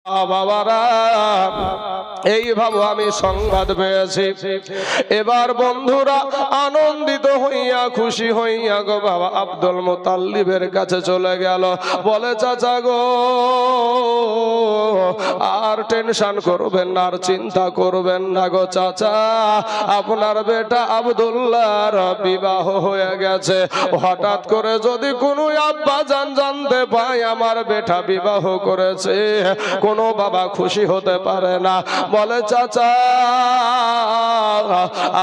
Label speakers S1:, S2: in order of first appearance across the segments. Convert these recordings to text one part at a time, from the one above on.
S1: বাবারা এইভাবে আমি সংবাদ পেয়েছি। এবার বন্ধুরা আনন্দিত হইয়া খুশি হইয়া গো বাবা আব্দুল মুতাল্লিবের কাছে চলে গেল। বলে চাচা গো আর টেনশন করবেন না, আর চিন্তা করবেন না গো চাচা, আপনার বেটা আব্দুল্লাহর বিবাহ হয়ে গেছে। হঠাৎ করে যদি কোনো আব্বা জানতে পায় আমার বেটা বিবাহ করেছে, কোনো বাবা খুশি হতে পারে না। বলে চাচা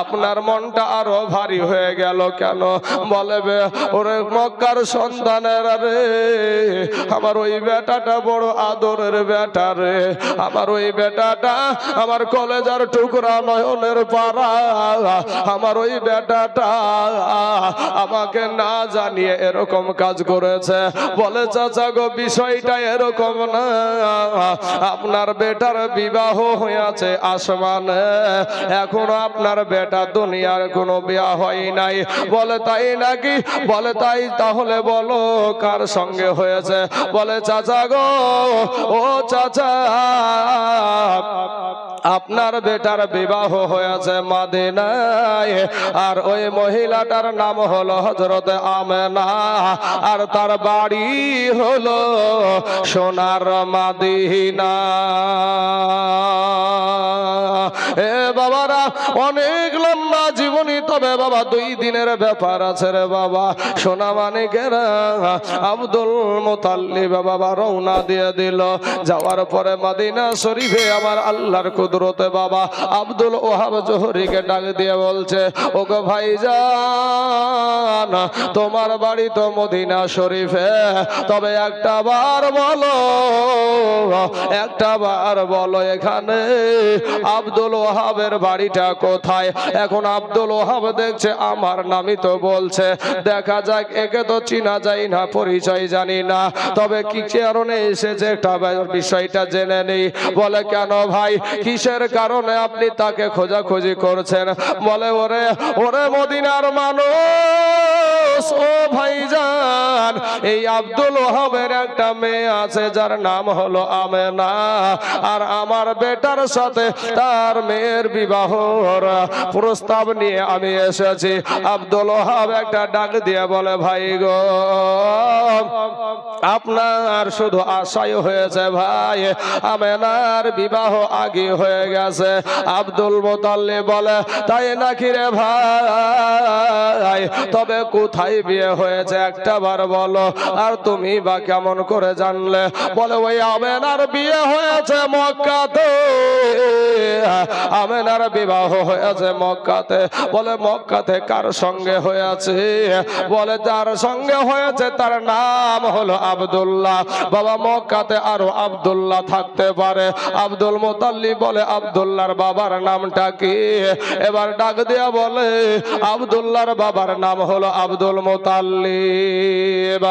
S1: আপনার মনটা আরো ভারী হয়ে গেল কেন? বলে ওরে মক্কার সন্তানের রে, আমার ওই বেটাটা বড় আদরের বেটা রে, আমার ওই বেটাটা আমার কলেজার টুকরা নয়নের পাড়া, আমার ওই বেটাটা আমাকে না জানিয়ে এরকম কাজ করেছে। বলে চাচা গো বিষয়টা এরকম না, আপনার বেটার বিবাহ হয়েছে আসমানে, এখনো আপনার বেটা দুনিয়ার কোনো বিয়ে হয় নাই। বলে তাই নাকি? বলে তাই, তাহলে বলো কার সঙ্গে হয়েছে? বলে চাচা গো ও চাচা আপনার বেটার বিবাহ হয়েছে মদিনায়, আর ওই মহিলাটার নাম হলো হযরত আমেনা, আর তার বাড়ি হলো সোনার মদিনা। এ বাবারা অনেক লম্বা জীবনী, তবে বাবা 2 দিনের ব্যাপার আছে রে বাবা। সোনা মানিকেরা আব্দুল মুতাল্লিব বাবা রওনা দিয়ে দিল। যাওয়ার পরে মদিনা শরীফে আমার আল্লাহর কুদরতে বাবা আব্দুল ওহাব জোহরীকে ডাক দিয়ে বলছে, ওগো ভাইজান তোমার বাড়ি তো মদিনা শরীফে, তবে একটা বার বলো এখানে আব্দুল ওহাবের বাড়িটা কোথায়? এখন আব্দুল ওহাব দেখছে আমার নামই তো বলছে, দেখা যাক একে তো চিনা যায় না, পরিচয় জানি না, তবে কি কারণে এসেছে একটা বিষয়টা জেনে নেই। বলে কেন ভাই, কিসের কারণে আপনি তাকে খোঁজাখুঁজি করছেন? বলে ওরে মদিনার মানুষ, ও ভাইজান এই আব্দুল ওহাবের একটা মেয়ে আছে যার নাম হলো আমেনা, আর আমার বেটার সাথে তার মেয়ের বিবাহর প্রস্তাব নিয়ে আমি এসেছি। আব্দুল ওহাব একটা ডাক দিয়ে বলে, ভাই গো আপনার শুধু আশাই হয়েছে ভাই, আমেনার বিবাহ আগে হয়ে গেছে। আব্দুল মুতাল্লিব বলে, তাই নাকি রে ভাই, তবে কোথায় বিয়ে হয়েছে একটা বার বলো, আর তুমি বা কেমন করে জানলে? বলে ওই আমেনার বিয়ে হয়েছে মক্কাতে, আমেনার বিবাহ হয়েছে মক্কাতে। বলে মক্কাতে কার সঙ্গে হয়েছে? বলে যার সঙ্গে হয়েছে তার নাম হলো আব্দুল্লাহ। বাবা মক্কাতে আরো আব্দুল্লাহ থাকতে পারে। আব্দুল মুতাল্লিব বলে আব্দুল্লাহর বাবার নামটা কি? এবার ডাক দিয়া বলে আব্দুল্লাহর বাবার নাম হলো আব্দুল মুতাল্লিব।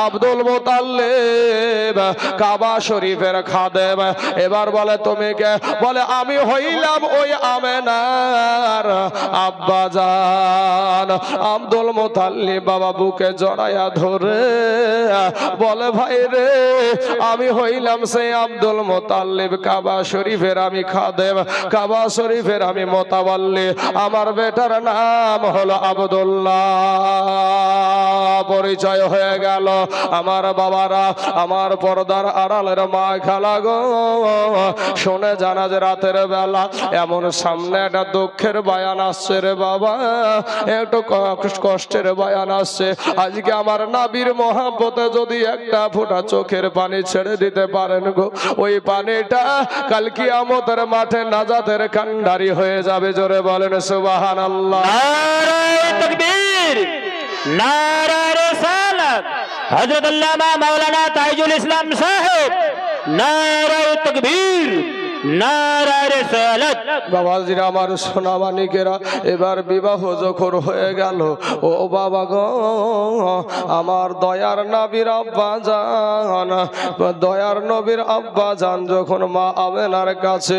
S1: আব্দুল মুতাল্লিব কাবা শরীফের খাদেম। এবার বলে তুমি কে? বলে আমি হইলাম ওই আমেনার আব্বাজান। আব্দুল মুতাল্লিব বাবা বুকে জড়াইয়া ধরে বলে, ভাই রে আমি হইলাম সেই আব্দুল মুতাল্লিব, কাবা শরীফের আমি খাদেম, কাবা শরীফের আমি মোতাওয়াল্লি, আমার বেটার নাম হলো আব্দুল্লাহ। পরিচয় হয়ে গেল। আমার বাবারা, আমার পর্দার আড়ালের মা খালা গো, শুনে জানা যে রাতের বেলা এমন সামনে একটা দুঃখের বয়ান আসছে রে বাবা, একটু কষ্টের বয়ান আসছে। আজকে আমার নবীর মহব্বতে যদি একটা ফোঁটা চোখের পানি ছেড়ে দিতে পারেন গো, ওই পানিটা কাল কিয়ামতের মাঠে নাজাতের কান্ডারি হয়ে যাবে। জোরে বলেন সুবহানাল্লাহ।
S2: নারায়ে তাকবীর, নারায়ে রিসালাত, হযরত আল্লামা মাওলানা তাইজুল ইসলাম সাহেব, নারায়ে তাকবীর, নারা রিসালাত।
S1: বাবাজিরা আমার সোনা মানিকেরা, এবার বিবাহ যখন হয়ে গেল, ও বাবা গো, আমার দয়ার নবীর আব্বা জান, দয়ার নবীর আব্বা জান যখন মা আমেনার কাছে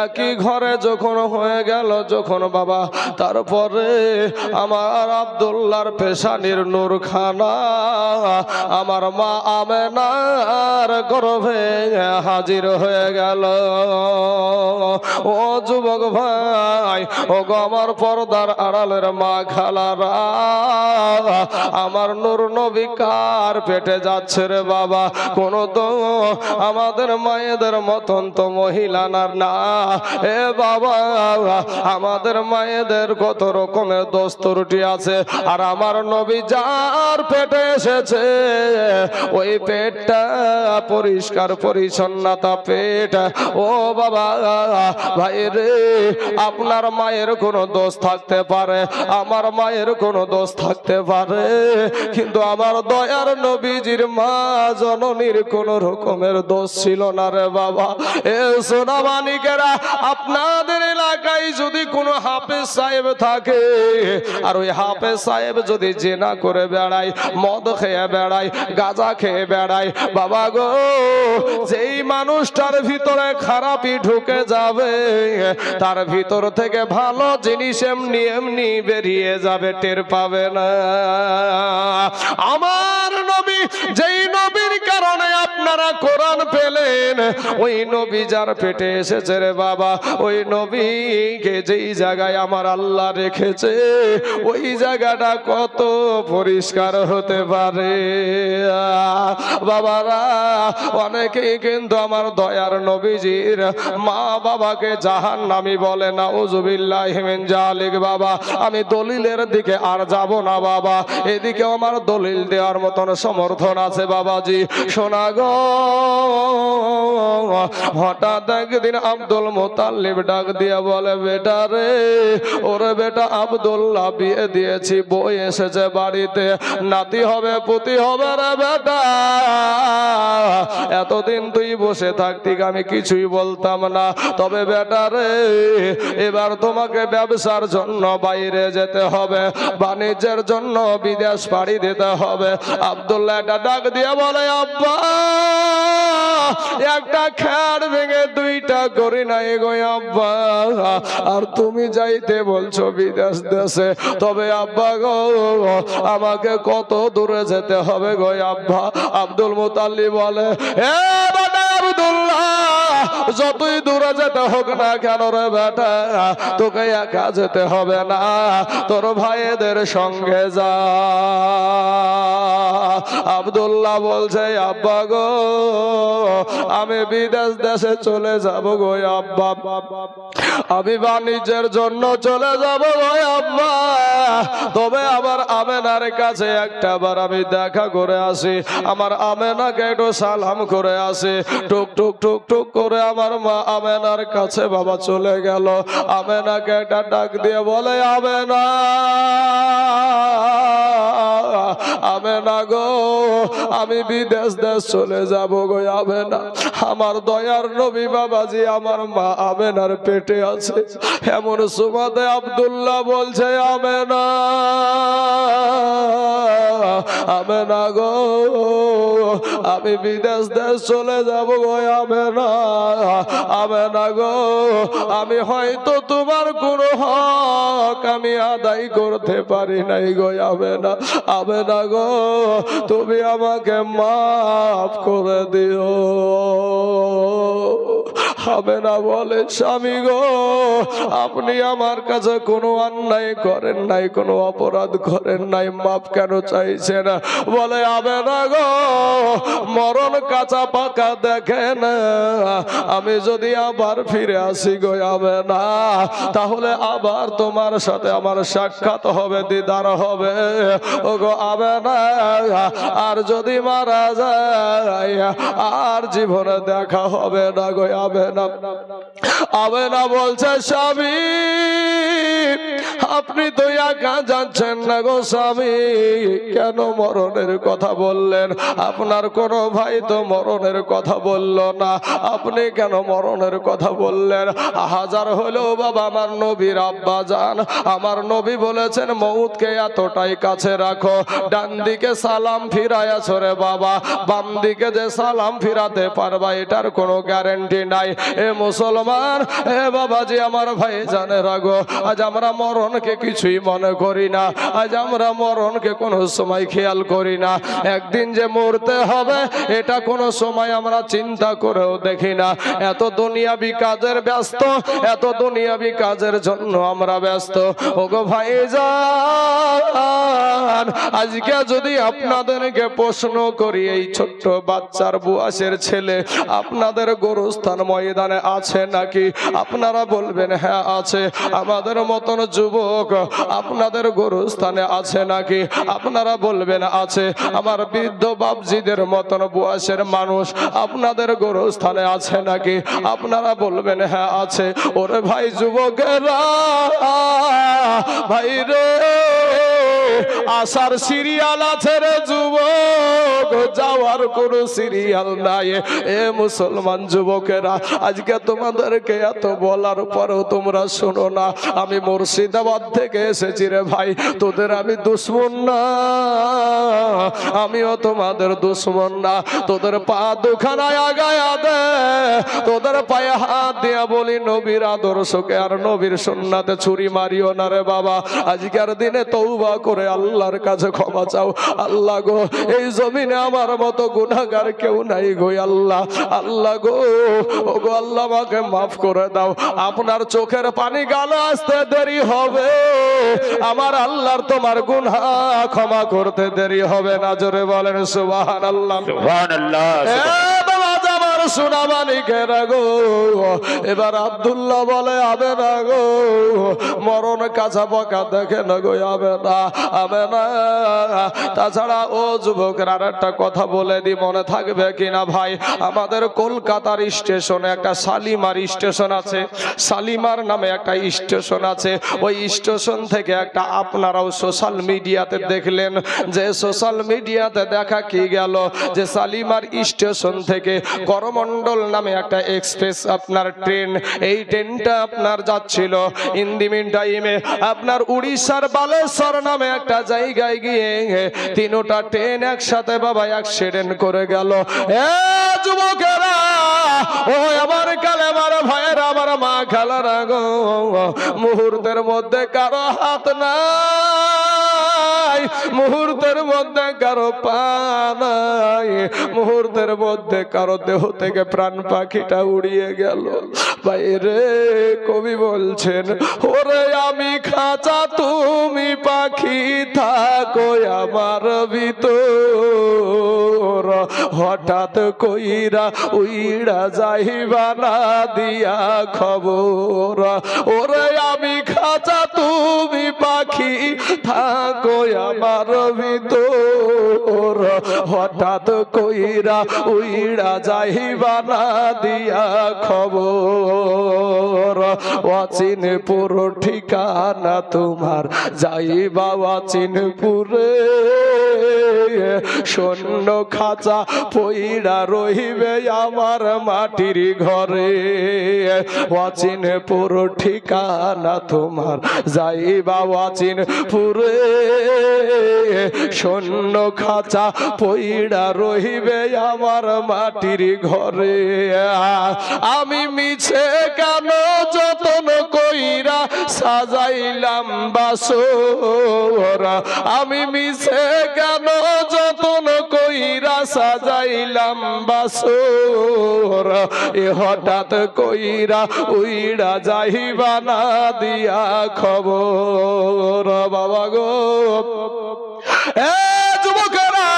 S1: একই ঘরে যখন হয়ে গেল, যখন বাবা, তারপরে আমার আব্দুল্লাহর পেশানির নূরখানা আমার মা আমেনার গর্ভে হাজির হয়ে গেল। ও যুবক ভাই, ও গো আমার পর্দার আড়ালের মা খালারা, আমার নূর নবী কার পেটে যাচ্ছে রে বাবা? কোন তো আমাদের মায়েদের মতন তো মহিলা না এ বাবা, আমাদের মায়েদের কত রকমের দোষ ত্রুটি আছে, আর আমার নবী যার পেটে এসেছে ওই পেটটা পরিষ্কার পরিচ্ছন্নতা পেট। ও বাবা ভাই রে, আপনার মায়ের কোনো দোষ থাকতে পারে, আমার মায়ের কোনো দোষ থাকতে পারে, কিন্তু আমার দয়ার নবীজির মা জননীর কোন রকমের দোষ ছিল না রে বাবা। এ সোনা মানিকেরা, আপনাদের এলাকায় যদি কোনো হাফেজ সাহেব থাকে, আর ওই হাফেজ সাহেব যদি জেনা করে বেড়ায়, মদ খেয়ে বেড়ায়, গাঁজা খেয়ে বেড়ায়, বাবা গো, যেই মানুষটার ভিতরে খারাপই ঢুকে যাবে, তার ভিতর থেকে ভালো জিনিস এমনি এমনি বেরিয়ে যাবে, টের পাবে না। আমার নবী, যেই নবীর কারণে আপনারা কোরআন পেলেন, ওই নবী যার পেটে এসেছে রে বাবা, ওই নবীকে যেই জায়গায় আমার আল্লাহ রেখেছে, ওই জায়গাটা কত পরিষ্কার হতে পারে বাবারা। অনেকেই কিন্তু আমার দয়ার নবীজির মা বাবাকে জাহান্নামী বলে, না উযুবিল্লাহি মিন জালিক। বাবা, আমি দলিলের দিকে আর যাব না বাবা, এদিকে আমার দলিল দেওয়ার মতন সমর্থন আছে বাবাজি। শোনা গো, হঠাৎ একদিন আব্দুল মুতাল্লিব ডাক দিয়ে বলে, বেটা রে, ওরে বেটা আব্দুল্লাহ বিয়ে দিয়েছি, বই এসেছে বাড়িতে, নাতি হবে পুতি হবে রে বেটা। এতদিন তুই বসে থাকতি, আমি কিছুই বলতাম না, তবে বেটা রে, এবার তোমাকে ব্যবসার জন্য বাইরে যেতে হবে, বাণিজ্যের জন্য বিদেশ পাড়ি দিতে হবে। আব্দুল্লাহ এটা ডাক দিয়ে বলে, আব্বা, একটা খ্যাড় ভেঙে দুইটা করি নাই গো আব্বা, আর তুমি যাইতে বলছো বিদেশ দেশে, তবে আব্বা গো, আমাকে কত দূরে যেতে হবে গো আব্বা? আব্দুল মুতাল্লিব বলে, এ বেটা আব্দুল্লাহ, যতই দূরে যেতে হোক না কেন রে বেটা, তোকে একা যেতে হবে না, তোর ভাইদের সঙ্গে যা। আব্দুল্লাহ বলছে, আব্বা গো, আমি বিদেশ দেশে চলে যাব গো আব্বা, আমি বাণিজ্যের জন্য চলে যাব গো আব্বা, তবে আমার আমেনার কাছে একটা বার আমি দেখা করে আসি, আমার আমেনাকে একটু সালাম করে আসি। টুক টুক টুক টুক করে আমার মা আমেনার কাছে বাবা চলে গেল। আমেনাকে একটা ডাক দিয়ে বলে, আমেনা, আমেনা গো, আমি বিদেশ দেশ চলে যাব গো আমেনা, আমার দয়ার নবী বাবাজি আমার মা আমেনার পেটে আছে। এমন সুমাদে আব্দুল্লাহ বলছে, আমেনা, আমেনা গো, আমি বিদেশ দেশ চলে যাব গো আমেনা, আমেনা গো, আমি হয়তো তোমার কোনো হক আমি আদায় করতে পারি নাই গো আমেনা, আমেনা গো, তুমি আমাকে মাফ করে দিও। আমেনা বলে, স্বামী গো, আপনি আমার কাছে কোনো অন্যায় করেন নাই, কোনো অপরাধ করেন নাই, মাফ কেন চাইছেন? বলে, আমেনা গো, মরণ কাঁচা পাকা দেখে না, আমি যদি আবার ফিরে আসি গো আমেনা, তাহলে আবার তোমার সাথে আমার সাক্ষাৎ হবে, দিদার হবে ও গো আমেনা, আর যদি মারা যায় আর জীবনে দেখা হবে না গো আমেনা। না। আমেনা বলছে স্বামী আপনি তো একা যাচ্ছেন না গো স্বামী, কেন মরণের কথা বললেন? আপনার কোনো ভাই তো মরণের কথা বলল না, আপনি কেন মরণের কথা বললেন? হাজার হলেও বাবা আমার নবীর আব্বা যান, আমার নবী বলেছেন মউতকে এতটাই কাছে রাখো, ডান দিকে সালাম ফিরাইয়াছ রে বাবা, বাম দিকে যে সালাম ফিরাতে পারবা এটার কোনো গ্যারান্টি নাই। এ মুসলমান, এ বাবাজি আমার ভাই জানে রাগো, আজ আমরা মরণকে কিছুই মনে করি না, আজ আমরা মরণকে কোনো সময় খেয়াল করি না। একদিন যে মরতে হবে এটা কোনো সময় আমরা চিন্তা করেও দেখি না। এত দুনিয়াবি কাজের ব্যস্ত, এত দুনিয়াবি কাজের জন্য আমরা ব্যস্ত। ওগো ভাইজান, আজকে যদি আপনাদেরকে প্রশ্ন করি এই ছোট্ট বাচ্চার বুয়াসের ছেলে আপনাদের গোরস্থান ময়দানে আছে নাকি? আপনারা বলবেন হ্যাঁ আছে। আমাদের মতন যুবক আপনাদের গোরস্থানে আছে নাকি? আপনারা বলবেন আছে। আমার বৃদ্ধ বাপজিদের মতন বয়সের মানুষ আপনাদের গোরস্থানে আছে নাকি? আপনারা বলবেন হ্যাঁ আছে। ওরে ভাই যুবকেরা, ভাই রে আসার সিরিয়াল আছে রে যুবক, যাওয়ার কোনো সিরিয়াল নাই। এ মুসলমান যুবকেরা, আজকে তোমাদেরকে এত বলার পরেও তোমরা শোনো না। আমি মুর্শিদাবাদ থেকে এসেছি রে ভাই, তোদের আমি দুশ্মন না, আমিও তোমাদের দুশ্মন না। তোদের পা দুখানায় আগায়া দে, তোদের পায়ে হাত দিয়া বলি নবীর আদর্শকে আর নবীর সুন্নাতে ছুরি মারিও না রে বাবা। আজকের দিনে তওবা করে আল্লাহর কাছে ক্ষমা চাও। আল্লাহ গো, এই জমিনে আমার মতো গুনাহগার কেউ নাই গো আল্লাহ। আল্লাহ গো, ও গো আল্লাহ আমাকে মাফ করে দাও। আপনার চোখের পানি গালে আসতে দেরি হবে, আমার আল্লাহর তোমার গুনাহ ক্ষমা করতে দেরি হবে না। জোরে বলেন সুবহানাল্লাহ।
S2: সুবহানাল্লাহ।
S1: সোনা মানিকের গো, এবার আব্দুল্লাহ বলে আবে না গো, মরণ কাঁচা পাকা দেখে না গো, আবে না, আবে না। তাছাড়া ও যুবকের আর একটা কথা বলে দি, মনে থাকবে কিনা ভাই, আমাদের কলকাতার স্টেশনে একটা শালিমার স্টেশন আছে, শালিমার নামে একটা স্টেশন আছে। ওই স্টেশন থেকে একটা আপনারাও সোশ্যাল মিডিয়াতে দেখলেন, যে সোশ্যাল মিডিয়াতে দেখা কি গেল যে শালিমার স্টেশন থেকে করমণ্ডল নামে একটা এক্সপ্রেস আপনার ট্রেন, এই ট্রেনটা আপনার যাচ্ছিল ইন দি মিন টাইমে আপনার উড়িষ্যার বালেশ্বর নামে একটা জায়গায় গিয়ে তিনটা ট্রেন একসাথে বাবা অ্যাক্সিডেন্ট করে গেল। এ যুবকেরা, ও আমার কালেমার ভাইয়েরা, আমার মা খালারা গো, মুহূর্তের মধ্যে কারো হাত নাই, মুহূর্তের মধ্যে কারো পা নাই, মুহূর্তের মধ্যে কারো দেহ থেকে প্রাণ পাখিটা উড়িয়ে গেল। বাইরে কবি বলছেন, ওরে আমি খাঁচা তুমি পাখি, থাকো আমার ভিতর, হঠাৎ কইরা উইড়া যাইবা না দিয়া খবর। ওরে আমি খাঁচা তুমি পাখি, থাকো আমার ভিতর, হঠাৎ কইরা উইড়া যাইবা না দিয়া খবর। অচিনপুর ঠিকানা তোমার, যাইবা অচিনপুরে, শূন্য খাঁচা পইড়া রহিবে আমার মাটির ঘরে। অচিনপুর ঠিকানা তোমার, যাইবা অচিনপুরে, শূন্য খাঁচা পইড়া রহিবে আমার মাটির ঘরে। আমি মিছে কেন যতন কইরা সাজাইলাম বাসর, আমি মিছে কেন যতন কইরা সাজাইলাম বাসর, এ হঠাৎ কইরা উইড়া যাইবা না দিয়া খবর। বাবা গো, এ যুবকেরা,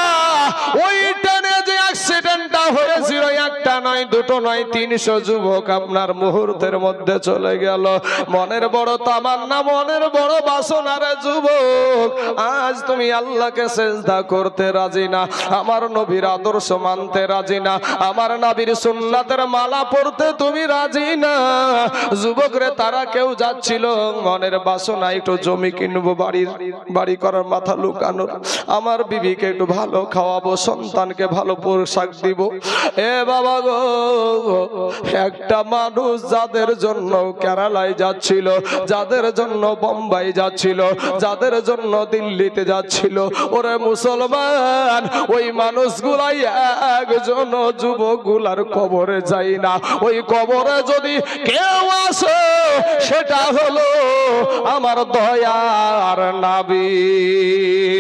S1: ওই ট্রেনে যে অ্যাক্সিডেন্টটা হয়েছিল একটা নয় নয়, দুটো নয়, 300 যুবক আপনার মুহূর্তের মধ্যে চলে গেল। মনের বড় তামান্না, মনের বড় বাসনা রে যুবক, আজ তুমি আল্লাহকে সেজদা করতে রাজি না, আমার নবীর আদর্শ মানতে রাজি না, আমার নবীর সুন্নাতের মালা পড়তে তুমি রাজি না। যুবক রে, তারা কেউ যাচ্ছিল মনের বাসনা, একটু জমি কিনবো, বাড়ি করার মাথা লুকানোর, আমার বিবিকে একটু ভালো খাওয়াবো, সন্তানকে ভালো পোশাক দিব। এ বাবা গো, একটা মানুষ যাদের জন্য কেরালায় যাচ্ছিল, যাদের জন্য বোম্বাই যাচ্ছিল, যাদের জন্য দিল্লিতে যাচ্ছিল, ওরে মুসলমান, ওই মানুষগুলাই একজন যুবকগুলার কবরে যায় না। ওই কবরে যদি কেউ আসে, সেটা হলো আমার দয়ার নবী।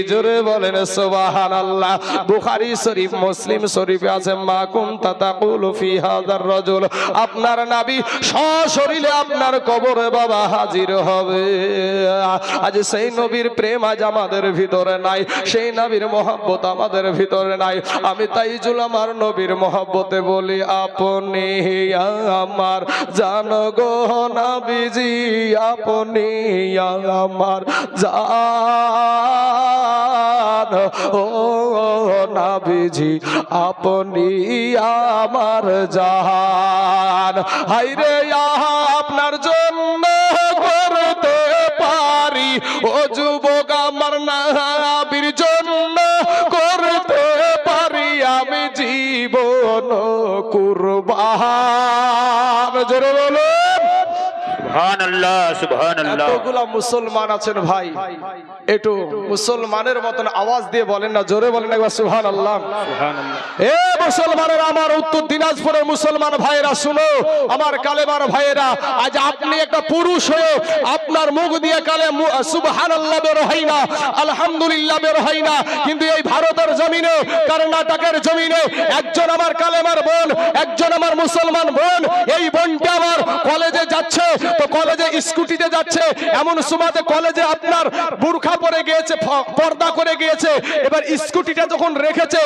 S1: জোরে বলেন সুবহানাল্লাহ। বুখারী শরীফ, মুসলিম শরীফে আছে, মা কুনতা তাকুলু ফি হাযার রাজুল, আপনার নবী সশরীরে আপনার কবরে বাবা হাজির হবে। আজ সেই নবীর প্রেম আজ আমাদের ভিতরে নাই, সেই নবীর মহব্বত আমাদের ভিতরে নাই। আমি তাই আমার নবীর মহব্বতে বলি, আপনি আমার জান গো নবীজি, আপনি আমার জান, ও নবীজি আপনি আমার জান। হায়রে আপনার জন্য করতে পারি, ও যুবক আমার নবীর জন্য করতে পারি আমি জীবন কুরবান। জোরে বলুন
S2: সুবহানাল্লাহ, সুবহানাল্লাহ।
S1: এতগুলা মুসলমান আছেন ভাই, একটু মুসলমানের মতন আওয়াজ দিয়ে বলেন না, জোরে বলেন একবার সুবহানাল্লাহ। এ মুসলমানের, আমার উত্তর দিনাজপুরের মুসলমান ভাইয়েরা শুনো, আমার কালেমার ভাইয়েরা, আজ আপনি একটা পুরুষ হয়ে আপনার মুখ দিয়ে কালে সুবহানাল্লাহ বের হয় না, আলহামদুলিল্লাহ বের হয় না, কিন্তু এই ভারতের জমিনে, কর্ণাটকের জমিনে একজন আমার কালেমার বোন, একজন আমার মুসলমান বোন, এই বোনটা আমার কলেজে যাচ্ছে, তো কলেজে স্কুটিতে যাচ্ছে, এমন সময়তে কলেজে আপনার বুরখা পরে গিয়েছে, পর্দা করে গিয়েছে, এবার স্কুটিটা যখন রেখেছে,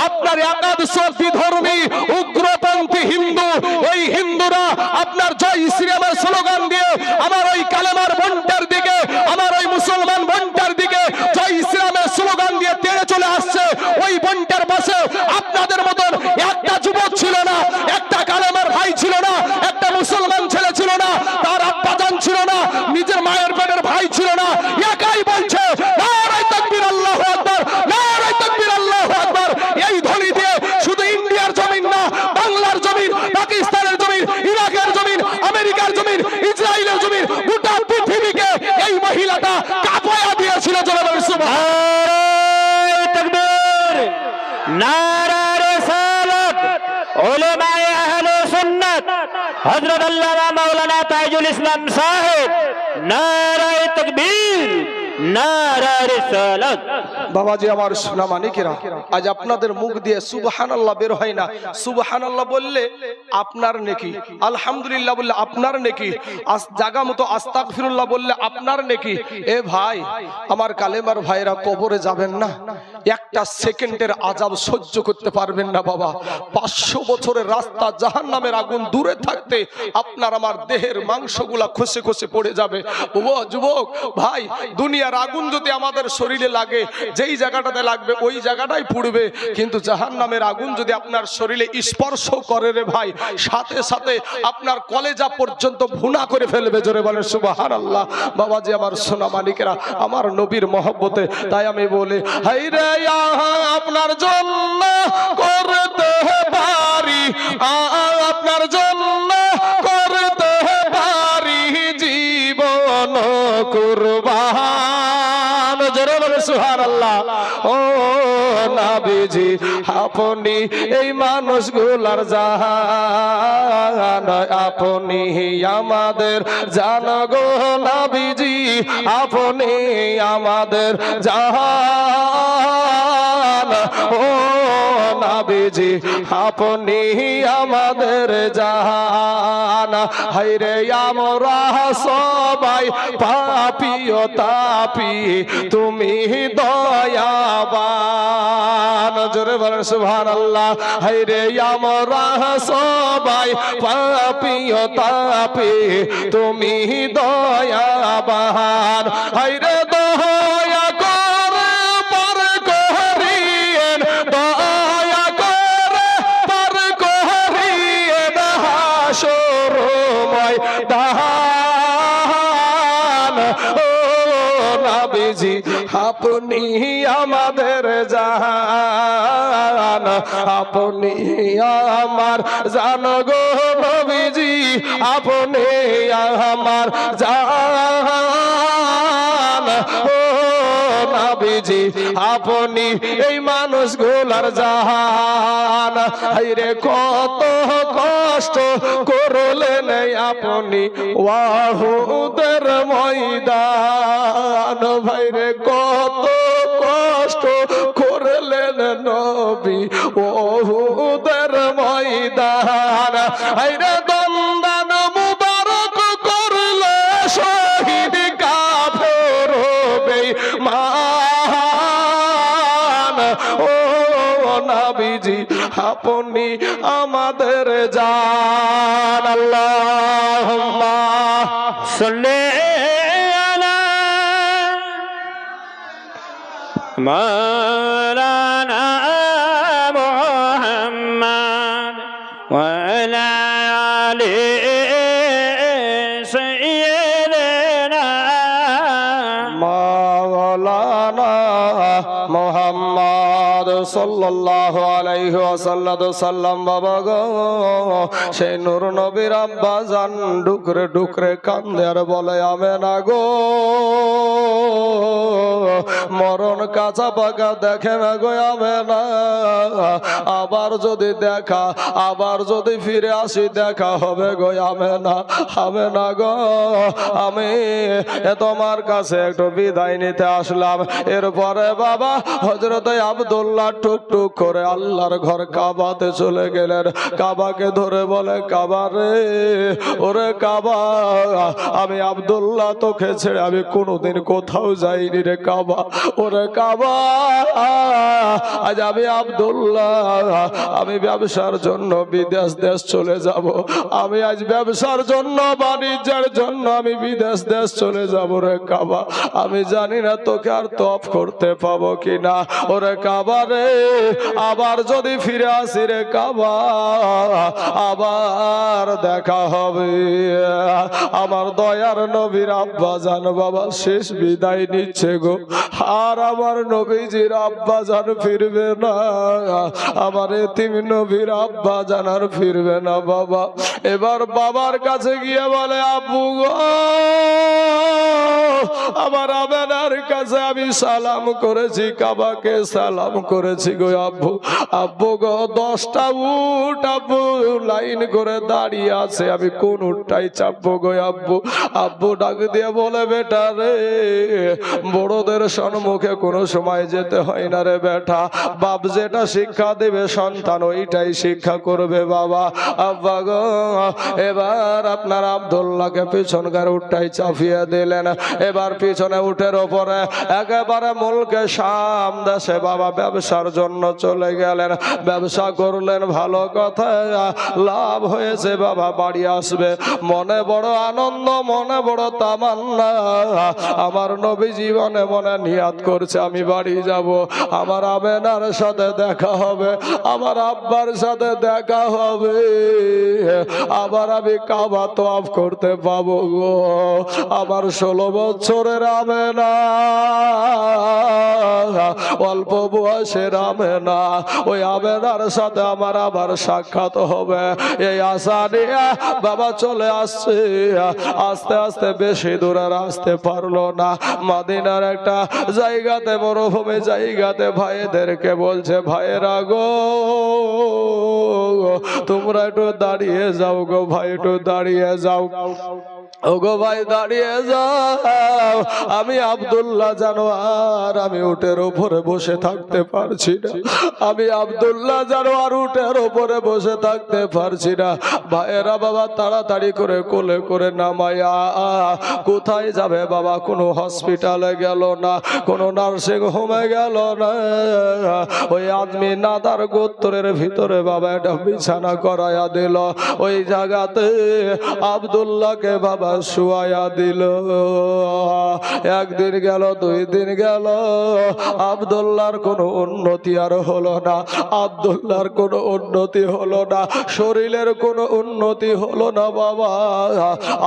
S1: আপনার একাদশ বিধর্মী উগ্রপন্থী হিন্দু, ওই হিন্দুরা আপনার জয় শ্রীরামের স্লোগান দিয়ে আমার ওই কালেমার বোনটার দিকে, আমার ওই মুসলমান বোনটার দিকে জয় শ্রীরামের স্লোগান দিয়ে তেড়ে চলে আসছে। ওই বোনটার পাশে আপনাদের মতন একটা যুবক ছিল না, একটা কালেমার ভাই ছিল না, একটা মুসলমান ছেলে ছিল না, তার আব্বাজান ছিল না, নিজের মায়ের পেটের ভাই ছিল না, একাই বলছে নারায়ে তাকবীর, আল্লাহু আকবার, নারায়ে তাকবীর, আল্লাহু আকবার। এই ধ্বনি দিয়ে শুধু ইন্ডিয়ার জমিন না, বাংলার জমিন, পাকিস্তানের জমিন, ইরাকের জমিন, আমেরিকার জমিন, ইসরায়েলের জমিন, গোটা পৃথিবীকে এই মহিলাটা কাঁপায়া দিয়েছিল। জোরে বলুন
S2: নারায়ে তাকবীর, নারায়ে রিসালাত, উলামায়ে আহলে সুন্নাত হযরত আল্লামা মাওলানা তাজুল ইসলাম সাহেব, নারায়ে তাকবীর, নারায়ে রিসালাত।
S1: বাবাজি আমার সোনা মানিকেরা, আজ আপনাদের মুখ দিয়ে সুবহানাল্লাহ বের হয় না। সুবহানাল্লাহ বললে আপনার নেকি, আলহামদুলিল্লাহ বললে আপনার নেকি, জায়গা মতো আস্তাগফিরুল্লাহ বললে আপনার নেকি। এ ভাই, আমার কালেমার ভাইরা, কবরে যাবেন না, একটা সেকেন্ডের আযাব সহ্য করতে পারবেন না বাবা। 500 বছরের রাস্তা, জাহান্নামের আগুন দূরে থাকতে আপনার আমার দেহের মাংসগুলা খসে খসে পড়ে যাবে। ও যুবক ভাই, দুনিয়ার আগুন যদি আমাদের শরীরে লাগে, যেই জায়গাটাতে লাগবে ওই জায়গাটাই পুড়বে, কিন্তু জাহান্নামের আগুন যদি আপনার শরীরে স্পর্শ করে রে ভাই, সাথে সাথে আপনার কলেজা পর্যন্ত ভুনা করে ফেলবে। জোরে বলেন সুবহানাল্লাহ। বাবাজি আমার সোনা মানিকেরা, আমার নবীর মহব্বতে তাই আমি বলি, হায়রে আপনার জন্য করতে পারি, আপনার জন্য করতে পারি জীবন কুরবান। জোরে বলে সুবহানাল্লাহ। ও নবীজি আপনি এই মানুষগুলার জান, আপনি আমাদের জান গো নবীজি আপনি আমাদের জান ও নবীজি আপনি আমাদের জান হায়রে আমরা সবাই পাপী ও তাপী তুমি দয়াবান জোরে বলেন সুবহানাল্লাহ হায়রে আমরা সবাই পাপী ও তাপী তুমি দয়াবান হায়রে দয়া করে পার করিয়েন দয়া করে পার করিয়েন হাসরময় দান ও নবীজি আপনি আমাদের জান আপনি আমার জান গো নবীজি আপনি আমার জান ও নবীজি আপনি এই মানুষগুলার জান হায়রে কত কষ্ট করলেন আপনি ওয়াহুদের ময়দান ভাইরে কত কষ্ট করলেন নবী ওহুদের ময়দান হায়রে দন্দান মুবারক করলে শহীদ কাফের বেঈমান ও নবীজি আপনি আমাদের জান আল্লাহুম্মা
S2: সাল্লি আলা মাওলানা মুহাম্মদ ওয়া আলা আলি সাইয়্যিদিনা
S1: মাওলানা মুহাম্মদ সাল্লাল্লাহু আলাইহি ওয়াসাল্লাম বাবা গো সেই নূর নবীর আব্বা জান ডুকরে ডুকরে কান্দে আর বলে আমেনা গো মরণ কাঁচা পাকা দেখে না গো আমেনা আবার যদি দেখা আবার যদি ফিরে আসি দেখা হবে গো আমেনা আমেনা গো আমি তোমার কাছে একটু বিদায় নিতে আসলাম এরপরে বাবা হযরত আব্দুল্লাহ টুক টুক করে আল্লাহর ঘর কাবাতে চলে গেলেন কাবাকে ধরে বলে কাবা রে ওরে কাবা আমি আব্দুল্লাহ তোকে ছেড়ে আমি কোনোদিন কোথাও যাইনি রে কাবা ওরে কাবা আজ আমি আব্দুল্লাহ আমি ব্যবসার জন্য বিদেশ দেশ চলে যাব আমি আজ ব্যবসার জন্য বাণিজ্যের জন্য আমি বিদেশ দেশ চলে যাব রে কাবা আমি জানি না তোকে আর তফ করতে পাবো কিনা ওরে কাবা রে আবার যদি ফিরে আসি রে কাবা আবার দেখা হবে আমার দয়ার নবীর আব্বা জান বাবা শেষ বিদায় নিচ্ছে গো আর আমার নবীজির আব্বা জান ফিরবে না আমার এতিম নবীর আব্বা জান আর ফিরবে না বাবা এবার বাবার কাছে গিয়ে বলে আব্বু গো আমার আমেনার কাছে আমি সালাম করেছি কাবাকে সালাম করেছি গো আব্বু আব্বু গো 10টা উট আব্বু লাইন করে দাঁড়িয়ে আছে আমি কোন উটটাই চাপবো গো আব্বু আব্বু ডাক দিয়ে বলে বেটা রে বড়দের সম্মুখে কোনো সময় যেতে হয় না রে বেটা বাপ যেটা শিক্ষা দেবে সন্তান ওইটাই শিক্ষা করবে বাবা আব্বা গো এবার আপনার আব্দুল্লাহকে পিছনকার উটটাই চাপিয়ে দিলেন এবার পিছনে উটের ওপরে একেবারে মুলকে শাম দেশে বাবা ব্যবসার জন্য চলে গেলেন ব্যবসা করলেন ভালো কথা লাভ হয়েছে বাবা বাড়ি আসবে মনে বড় আনন্দ মনে বড় তামান্না আমার নবী জীবনে মনে নিয়াত করছে আমি বাড়ি যাব আমার আমেনার সাথে দেখা হবে আমার আব্বার সাথে দেখা হবে আবার আমি কাবা তওয়াফ করতে পাবো গো আমার 16 বছরের আমেনা অল্প বয়সের আমেনা ওই আমেনার সাথে আমার আবার সাক্ষাৎ হবে এই আশা নিয়ে বাবা চলে আসছে আস্তে আস্তে বেশি দূরে আসতে পারলো না মদিনার একটা জায়গাতে মরুভূমি জায়গাতে ভাইদেরকে বলছে ভাইয়েরা গো তোমরা একটু দাঁড়িয়ে যাও গো ভাই, একটু দাঁড়িয়ে যাও। ও গো ভাই দাঁড়িয়ে যাও, আমি আব্দুল্লাহ জানো আর আমি উটের উপরে বসে থাকতে পারছি না, আমি আব্দুল্লাহ জানো আর উটের উপরে বসে থাকতে পারছি না। ভাইয়েরা বাবা তাড়াতাড়ি করে কোলে করে নামাইয়া কোথায় যাবে বাবা? কোনো হসপিটালে গেল না, কোনো নার্সিং হোমে গেল না, ওই আদমি নাদার গোত্রের ভিতরে বাবা একটা বিছানা করাইয়া দিল, ওই জায়গাতে আব্দুল্লাহকে বাবা শুয়াইয়া দিল। একদিন গেল, দুই দিন গেল, আব্দুল্লাহর কোনো উন্নতি আর হলো না, আব্দুল্লাহর কোনো উন্নতি হলো না, শরীরের কোনো উন্নতি হলো না বাবা।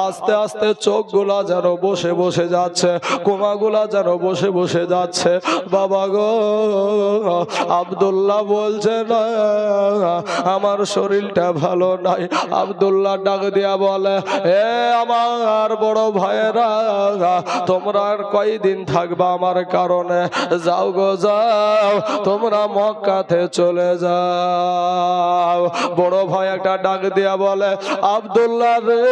S1: আস্তে আস্তে চোখগুলা যেন বসে বসে যাচ্ছে, কোমাগুলা যেন বসে বসে যাচ্ছে বাবা গো। আব্দুল্লাহ বলছে না আমার শরীরটা ভালো নাই। আব্দুল্লাহ ডাক দিয়া বলে, এ আমার বড় ভাইয়েরা, তোমরা আর কয়দিন থাকবা আমার কারণে? যাও গো যাও, তোমরা মক্কাতে চলে যাও। বড় ভাই একটা ডাক দিয়া বলে, আব্দুল্লাহ রে,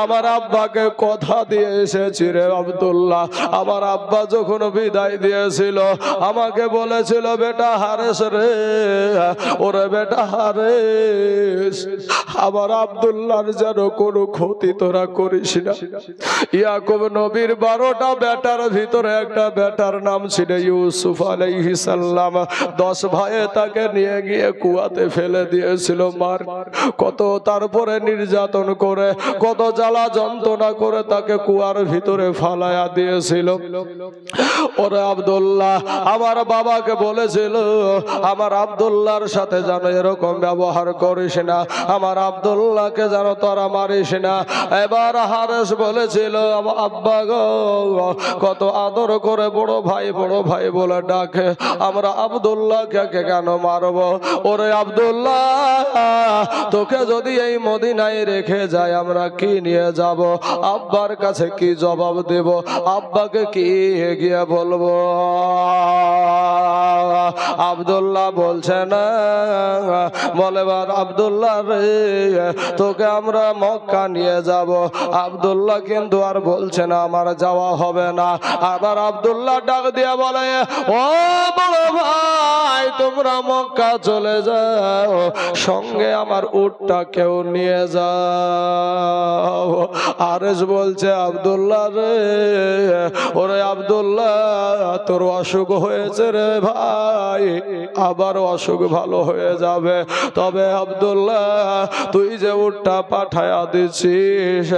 S1: আমার আব্বাকে কথা দিয়ে এসেছি রে আব্দুল্লাহ। আমার আব্বা যখন বিদায় দিয়েছিল আমাকে বলেছিল, বেটা হারেস রে, ওরে বেটা হারেস, আমার আব্দুল্লাহর যেন কোনো ক্ষতি তোরা করিস না। ইয়াকুব নবীর 12টা বেটার ভিতরে একটা বেটার নাম ছিল ইউসুফ আলাইহিস সালাম। 10 ভাইয়ে তাকে নিয়ে গিয়ে কুয়াতে ফেলে দিয়েছিল মার, কত তারপরে নির্যাতন করে, কত জ্বালা যন্ত্রণা করে তাকে কুয়ার ভিতরে ফালাইয়া দিয়েছিল। ওরে আব্দুল্লাহ আমার বাবাকে বলেছিল, আমার আব্দুল্লাহর সাথে যেন এরকম ব্যবহার করিস না, আমার আব্দুল্লাহকে যেন তোরা মারিস না। এবার হারেস বলেছিল, আব্বা গো, কত আদর করে বড় ভাই বলে ডাকে, আমরা আব্দুল্লাহকে কেন মারবো? ওরে আব্দুল্লাহ, তোকে যদি এই মদিনায় রেখে যায় আমরা কি নিয়ে যাব? আব্বার কাছে কি জবাব দেব? আব্বাকে কি গিয়ে বলবো? আব্দুল্লাহ বলছে না, বলে আব্দুল্লাহ রে, তোকে আমরা মক্কা নিয়ে যাব। আব্দুল্লাহ কিন্তু আর বলছে না আমার যাওয়া হবে না। আবার আব্দুল্লাহ ডাক দিয়া বলে, ও বড় ভাই, তোমরা মক্কা চলে যাও, সঙ্গে আমার উটটা কেউ নিয়ে যাও। আরেস বলছে, আব্দুল্লাহ রে, ওরে আব্দুল্লাহ, তোর অসুখ হয়েছে রে ভাই, আবার অসুখ ভালো হয়ে যাবে, তবে আব্দুল্লাহ তুই যে উটটা পাঠায়া দিছিস,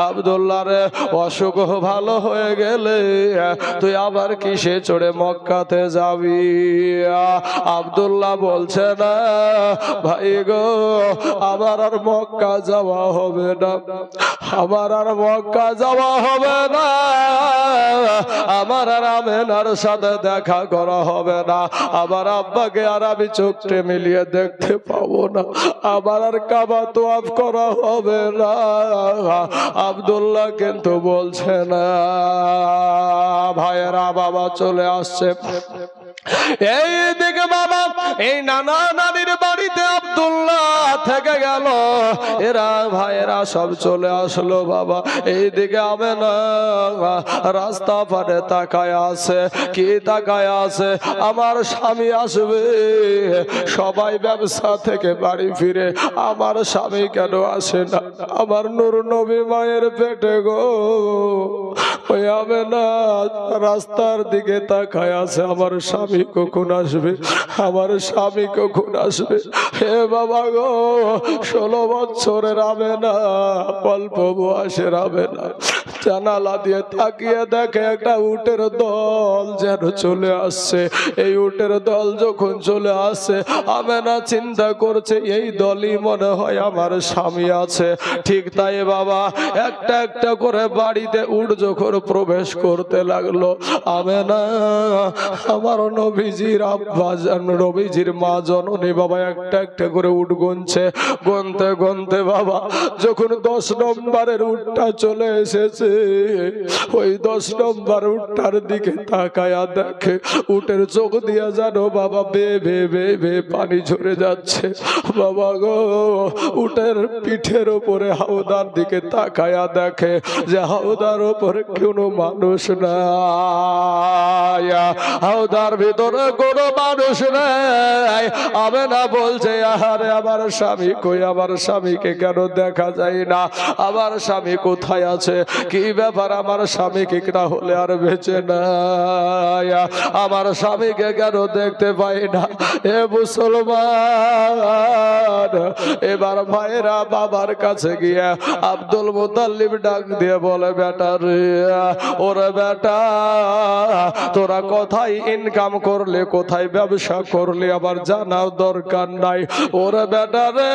S1: আব্দুল্লাহ রে, অসুখ ভালো হয়ে গেলে তুই আবার কিসে চড়ে মক্কাতে যাবি? আব্দুল্লাহ বলছে না, ভাই গো, আমার আর মক্কা যাওয়া হবে না, আমার আর মক্কা যাওয়া হবে না, আমার আর আমেনার সাথে দেখা করা হবে না, আমার আব্বাকে আর আমি চোখে মিলিয়ে দেখতে পাবো না, আমার আর কাবা তোয়াফ করা হবে না। আব্দুল্লাহ কিন্তু বলছে না। ভাইয়েরা বাবা চলে আসছে এই দিকে, বাবা এই নানা নানির বাড়িতে আব্দুল্লাহ থেকে গেল, এরা ভাইয়েরা সব চলে আসলো বাবা। এই দিকে আমেনা রাস্তা পারে তাকায় আছে, কি তাকায় আছে? আমার স্বামী আসবে। সবাই ব্যবসা থেকে বাড়ি ফিরে, আমার স্বামী কেন আসে না? আমার নূর নবী মায়ের পেটে গো, ওই আমেনা রাস্তার দিকে তাকায় আছে, আমার স্বামী কখন আসবে, আমার স্বামী কখন আসবে? হে বাবা গো, 16 বছরের আমেনা, অল্প বয়সের আমেনা, জানালা দিয়ে তাকিয়ে দেখে একটা উটের দল যেন চলে আসছে। এই উটের দল যখন চলে আসছে, আমেনা চিন্তা করছে এই দলই মনে হয় আমার স্বামী আছে। ঠিক তাই বাবা, একটা একটা করে বাড়িতে উট যখন প্রবেশ করতে লাগলো। আমেনা আমার নবীজির আব্বা নবীজির মা জননী বাবা একটা একটা করে উট গুনছে, গুনতে গুনতে বাবা যখন 10 নম্বরের উটটা চলে এসেছে, ওই 10 নম্বর উটটার দিকে তাকায়া দেখে উটের চোখ দিয়া জানো বাবা বে বে বে বে পানি ঝরে যাচ্ছে। বাবা গো, উটের পিঠের উপরে হাওদার দিকে তাকায়া দেখে যে হাওদার উপরে কোনো মানুষ নাই, হাওদার ভিতরে কোনো মানুষ নাই। আমেনা বলছে আহারে আমার স্বামী কই, আমার স্বামীকে কেন দেখা যায় না, আমার স্বামী কোথায় আছে, কি ব্যাপার, আমার স্বামীকে না হলে আর বেঁচে নাই, আমার স্বামীকে কেন দেখতে পাই না। এ মুসলমান, এবার ভাইরা বাবার কাছে গিয়ে আব্দুল মুতাল্লিব ডাক দিয়ে বলে বেটা রে, ওরে বেটা তোরা কোথায় ইনকাম করলে, কোথায় ব্যবসা করলে আবার জানার দরকার নাই। ওরে বেটা রে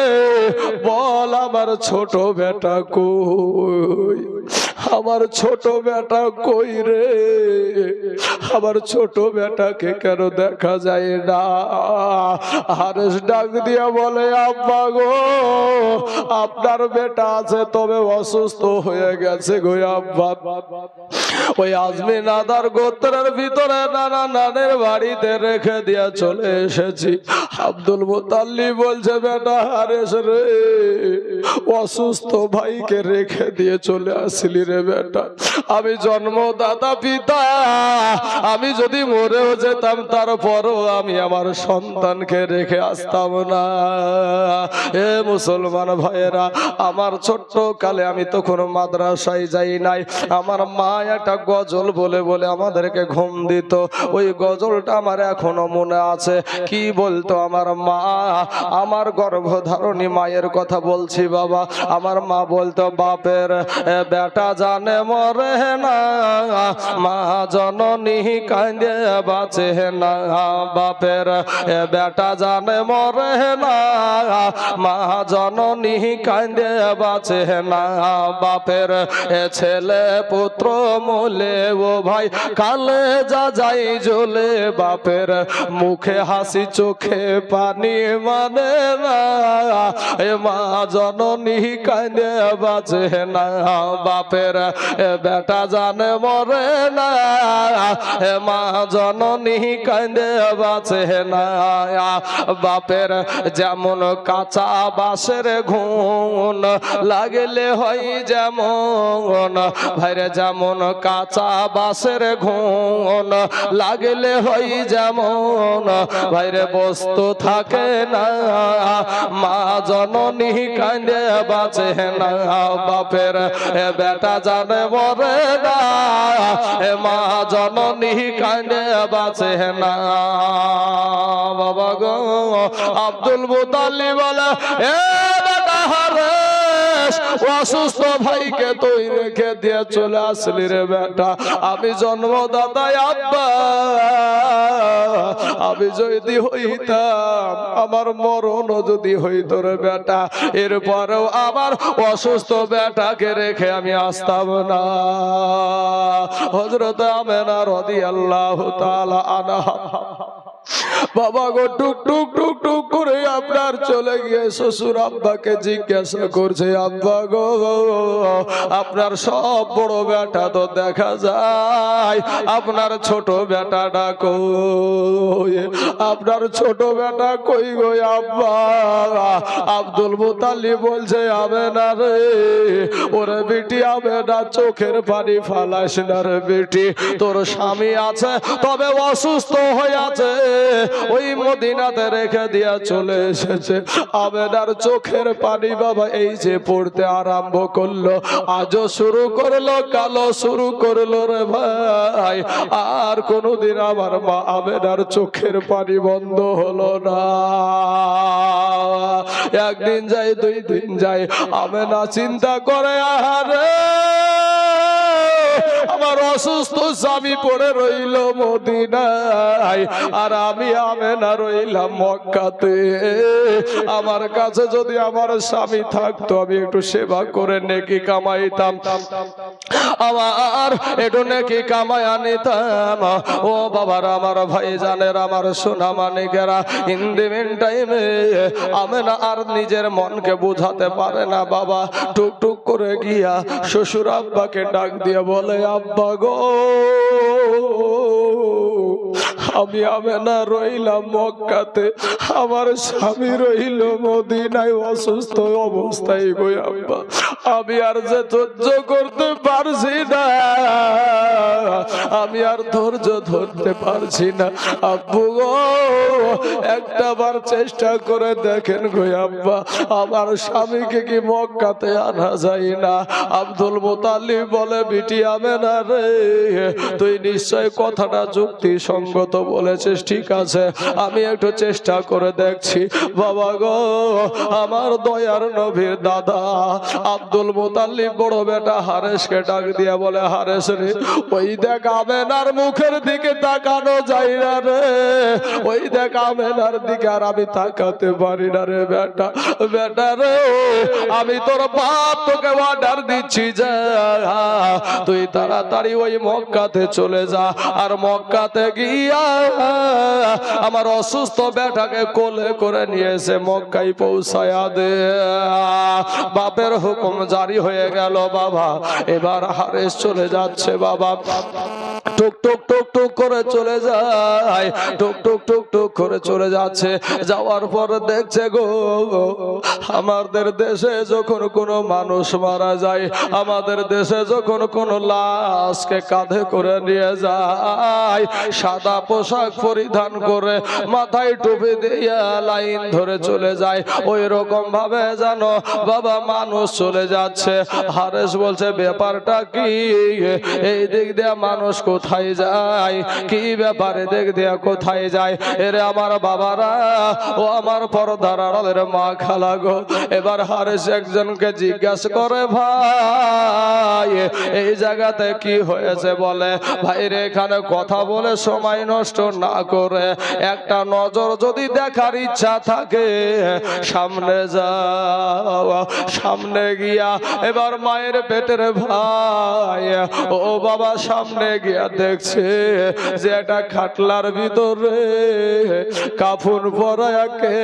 S1: বল আমার ছোট বেটা কই, আমার ছোট বেটা কই রে, আমার ছোট বেটাকে কেন দেখা যায় না। হারেস ডাক দিয়া বলে আব্বা গো, আপনার বেটা আছে তবে অসুস্থ হয়ে গেছে গো আব্বা। ওই আজমি নাদার গোত্রের ভিতরে নানা নানের বাড়িতে রেখে দিয়া চলে এসেছি। আব্দুল মুতাল্লিব বলছে বেটা হারেস রে, অসুস্থ ভাইকে রেখে দিয়ে চলে আসলি রে বেটা, আমি জন্মদাতা পিতা, আমি যদি মরেও যেতাম তারপরও আমি আমার সন্তানকে রেখে আসতাম না। এ মুসলমান ভাইয়েরা, আমার ছোট্ট কালে আমি তখন মাদ্রাসায় যাই নাই, আমার মা একটা গজল বলে বলে আমাদেরকে ঘুম দিত, ওই গজলটা আমার এখনো মনে আছে। কি বলতো আমার মা, আমার গর্ভধারণী মায়ের কথা বলছি বাবা, আমার মা বলতো বাপের বেটা জানে মরে না, মা জননী কাঁদে বাঁচে না, বাপের বেটা জানে মরে না, মা জননী কাঁদে বাঁচে না, বাপের ছেলে পুত্র মলে ও ভাই কালে যা যাই জ্বলে, বাপের মুখে হাসি চোখে পানি মানে না, এ মা জননী কাঁদে বাঁচে না, বাপের বেটা জানে মরে না, এ মা জননী কাঁদে বাঁচে না, বাপের যেমন কাঁচা বাঁশের ঘুণ লাগলে হয় যেমন, ভাইরে যেমন কাঁচা বাঁশের ঘুণ লাগলে হয় যেমন, ভাইরে বস্তু থাকে না, মা জননী কাঁদে বাঁচে না, বাপের বেটা জানে মরে না, মা জননী কাঁদে বাঁচে না। বাবা গো, আব্দুল মুতাল্লিব বলে এ বেটা হারেস, অসুস্থ ভাইকে তুই রেখে দিয়ে চলে আসলি রে বেটা, আমি জন্মদাতা আব্বা, আমি যদি হইতাম, আমার মরণ যদি হইত রে বেটা, এরপরেও আমার অসুস্থ বেটাকে রেখে আমি আসতাম না। হযরত আমেনা রাদিয়াল্লাহু তাআলা আনহা বাবা গো টুক টুক টুক টুক করে আপনার চলে গিয়ে শ্বশুর আব্বাকে জিজ্ঞাসা করছে আব্বা গো, আপনার সব বড় বেটা তো দেখা যায়, আপনার ছোট বেটাটা কই, আপনার ছোট বেটা কই গো আব্বা। আব্দুল মুতাল্লিব বলছে আমেনা রে, ওরে বেটি আমেনা চোখের পানি ফালাস না রে বেটি, তোর স্বামী আছে তবে অসুস্থ হয়ে আছে, ওই মদিনাতে রেখে দিয়া চলে এসেছে। আমেনার চোখের পানি বাবা এই যে পড়তে আরম্ভ করলো, আজও শুরু করলো, কালো শুরু করলো রে ভাই, আর কোনোদিন আমার মা আমেনার চোখের পানি বন্ধ হলো না। একদিন যায়, 2 দিন যায়, আমেনা চিন্তা করে আহারে আমার অসুস্থ স্বামী পড়ে রইল মদিনায়, আর আমি আমেনা রইলাম মক্কাতে। আমার কাছে যদি আমার স্বামী থাকতো আমি একটু সেবা করে নেকি কামাইতাম, আমার একটু নেকি কামাই আনিতাম। ও বাবার, আমার ভাই জানের, আমার সোনা মানিকেরা, ইন দি মিন টাইমে আমেনা আর নিজের মনকে বুঝাতে পারে না বাবা। টুক টুক করে গিয়া শ্বশুর আব্বাকে ডাক দিয়ে বলে, আব্বা গো, আমি আমেনা রইলাম মক্কাতে, আমার স্বামী রইল মদিনায় অসুস্থ অবস্থায় গো আব্বা, আমি আর যে ধৈর্য করতে পারছি না, আমি আর ধৈর্য ধরতে পারছি না। আব্বু গো, একটা বার চেষ্টা করে দেখেন গো আব্বা, আমার স্বামীকে কি মক্কাতে আনা যায় না? আব্দুল মুতাল্লিব বলে, বিটি আমেনা রে, তুই নিশ্চয় কথাটা যুক্তিসঙ্গত বলেছিস, ঠিক আছে, আমি একটু চেষ্টা করে দেখছি। বাবা গো, আমার দয়ার নবীর দাদা আব্দুল মুতাল্লিব বড় বেটা হারেসকে ডাক দিয়া বলে, হারেস রে, ওই দেখ আমেনার মুখের দিকে তাকানো যায় না রে, ওই দেখ আমেনার দিকে আর আমি তাকাতে পারি না রে বেটা। বেটা রে, আমি তোর বাপ তোকে অর্ডার দিচ্ছি, যা তুই তাড়াতাড়ি ওই মক্কাতে চলে যা, আর মক্কাতে গিয়া আমার অসুস্থ বেটাকে কোলে করে নিয়ে এসে মক্কায় পৌঁছায়া দে। বাপের হুকুম জারি হয়ে গেল বাবা। এবার হারেস চলে যাচ্ছে বাবা, টুক টুক টুক টুক করে চলে যায়, টুক টুক টুক টুক করে চলে যাচ্ছে। যাওয়ার পর দেখছে গো, আমাদের দেশে যখন কোনো মানুষ মারা যায়, আমাদের দেশে যখন কোনো লাশকে কাঁধে করে নিয়ে যায়, সাদা পোশাক পরিধান করে মাথায় টুপি দিয়ে লাইন ধরে চলে যায়, ওই রকম ভাবে জানো বাবা মানুষ চলে যাচ্ছে। হারেস বলছে, ব্যাপারটা কি? এই দিক দিয়ে মানুষ কোথায় যায়? কি ব্যাপারে দিক দিয়ে কোথায় যায়? এরে আমার বাবারা, ও আমার পর্দার আড়ালের মা খালা গো। এবার হারেস একজনকে জিজ্ঞাসা করে, ভাই এই জায়গাতে কি হয়েছে? বলে, ভাই রে, এখানে কথা বলে সময় নষ্ট না করে একটা নজর যদি দেখার ইচ্ছা থাকে সামনে যাও। সামনে গিয়া এবার মায়ের পেটের ভাই, ও বাবা, সামনে গিয়া দেখছে যে একটা খাটলার ভিতরে কাফন পরায়া কে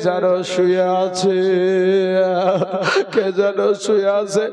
S1: যেন শুয়ে আছে, কে যেন শুয়ে আছে।